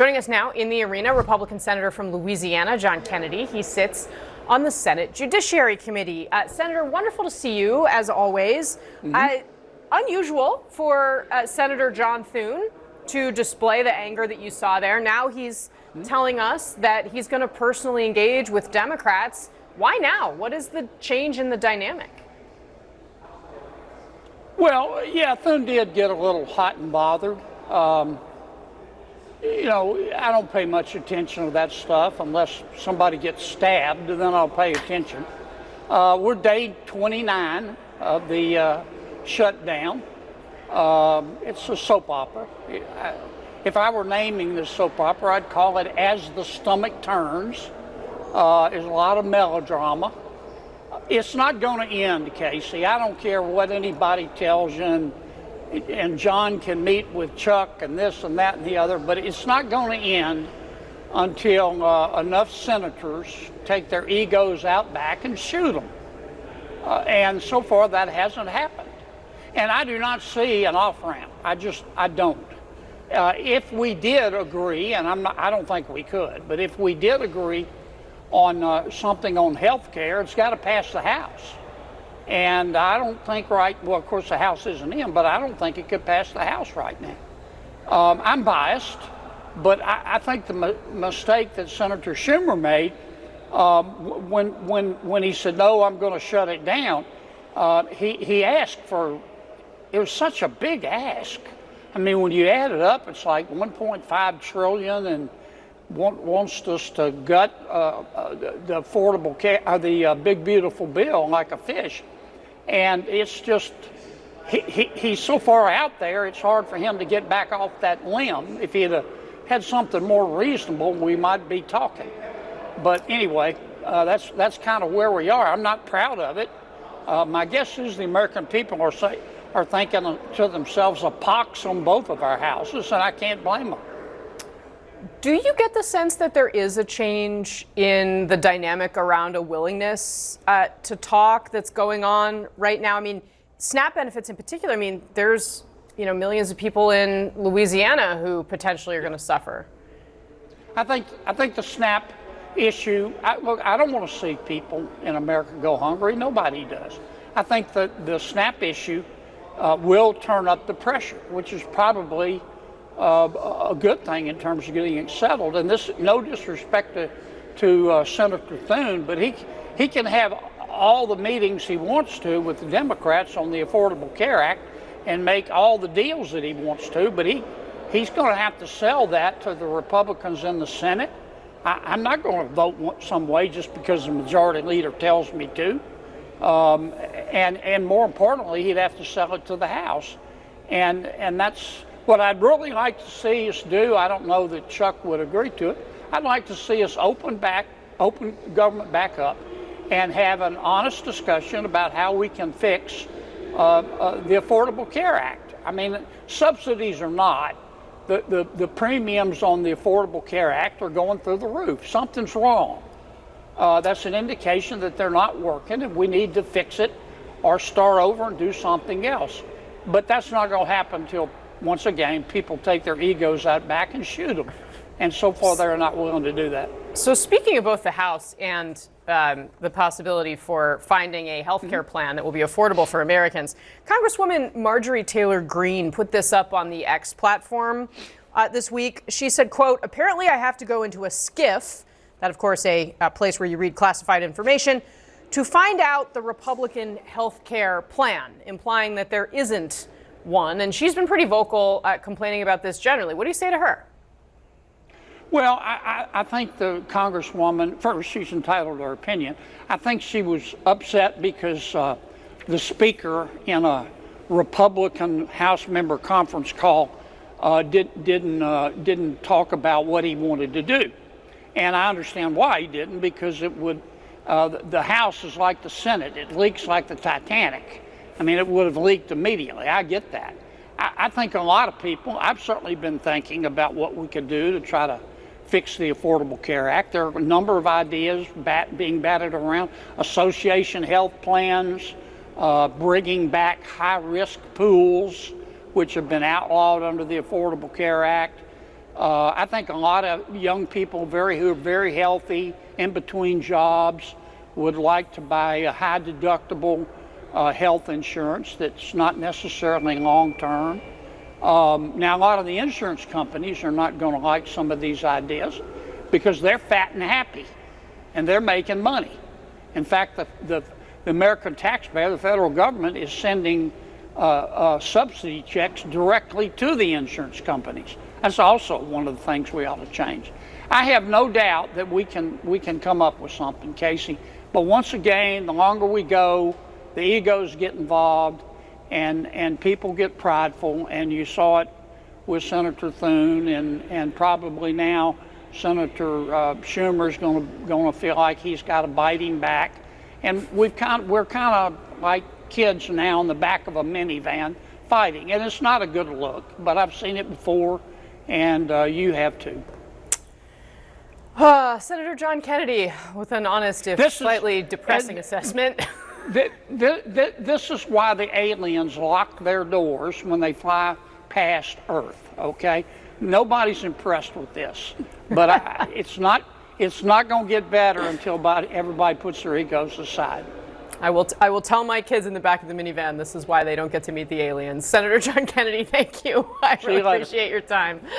Joining us now in the arena, Republican Senator from Louisiana, John Kennedy. He sits on the Senate Judiciary Committee. Senator, wonderful to see you, as always. Unusual for Senator John Thune to display the anger that you saw there. Now he's telling us that he's going to personally engage with Democrats. Why now? What is the change in the dynamic? Well, yeah, Thune did get a little hot and bothered. You know, I don't pay much attention to that stuff unless somebody gets stabbed, and then I'll pay attention. We're day 29 of the shutdown. It's a soap opera. If I were naming this soap opera, I'd call it As the Stomach Turns. There's a lot of melodrama. It's not going to end, Kasie. I don't care what anybody tells you, and John can meet with Chuck and this and that and the other, but it's not going to end until enough senators take their egos out back and shoot them. And so far that hasn't happened. And I do not see an off-ramp. I don't. If we did agree, and I don't think we could, but if we did agree on something on health care, it's got to pass the House. And I don't think well, of course the House isn't in, but I don't think it could pass the House right now. I'm biased, but I think the mistake that Senator Schumer made when he said, no, I'm going to shut it down, he asked for, it was such a big ask. I mean, when you add it up, it's like 1.5 trillion and wants us to gut the Affordable Care, the Big Beautiful Bill like a fish. And it's just, he's so far out there, it's hard for him to get back off that limb. If he'd had something more reasonable, we might be talking. But anyway, that's kind of where we are. I'm not proud of it. My guess is the American people are thinking to themselves, a pox on both of our houses, and I can't blame them. Do you get the sense that there is a change in the dynamic around a willingness to talk that's going on right now? I mean, SNAP benefits in particular, I mean, there's millions of people in Louisiana who potentially are going to suffer. I think the SNAP issue, look, I don't want to see people in America go hungry. Nobody does. I think that the SNAP issue will turn up the pressure, which is probably a good thing in terms of getting it settled. And this, no disrespect to Senator Thune, but he can have all the meetings he wants to with the Democrats on the Affordable Care Act and make all the deals that he wants to, but he's going to have to sell that to the Republicans in the Senate. I'm not going to vote some way just because the majority leader tells me to. And more importantly, he'd have to sell it to the House. And that's what I'd really like to see us do. I don't know that Chuck would agree to it. I'd like to see us open government back up and have an honest discussion about how we can fix the Affordable Care Act. I mean, subsidies or not, the premiums on the Affordable Care Act are going through the roof. Something's wrong. That's an indication that they're not working, and we need to fix it or start over and do something else. But that's not going to happen until, once again, people take their egos out back and shoot them. And so far, they're not willing to do that. So speaking of both the House and the possibility for finding a health care plan that will be affordable for Americans, Congresswoman Marjorie Taylor Greene put this up on the X platform this week. She said, quote, apparently I have to go into a SCIF, that, of course, a place where you read classified information, to find out the Republican health care plan, implying that there isn't one. And she's been pretty vocal complaining about this generally. What do you say to her? Well, I think the Congresswoman, first, she's entitled to her opinion. I think she was upset because the Speaker in a Republican House member conference call didn't talk about what he wanted to do. And I understand why he didn't, because it would, the House is like the Senate. It leaks like the Titanic. I mean, it would have leaked immediately. I get that. I think a lot of people, I've certainly been thinking about what we could do to try to fix the Affordable Care Act. There are a number of ideas being batted around. Association health plans, bringing back high-risk pools, which have been outlawed under the Affordable Care Act, I think a lot of young people who are very healthy in between jobs would like to buy a high deductible health insurance that's not necessarily long term. Now, a lot of the insurance companies are not going to like some of these ideas because they're fat and happy and they're making money. In fact, the American taxpayer, the federal government, is sending subsidy checks directly to the insurance companies. That's also one of the things we ought to change. I have no doubt that we can come up with something, Kasie. But once again, the longer we go, the egos get involved, and people get prideful. And you saw it with Senator Thune, and probably now Senator Schumer's going to feel like he's got to bite him back. And we're kind of like kids now in the back of a minivan fighting, and it's not a good look. But I've seen it before, and you have too. Senator John Kennedy with an honest, if slightly depressing assessment. This is why the aliens lock their doors when they fly past Earth. Okay, nobody's impressed with this, but it's not going to get better until everybody puts their egos aside. I will tell my kids in the back of the minivan this is why they don't get to meet the aliens. Senator John Kennedy, thank you. I really appreciate your time.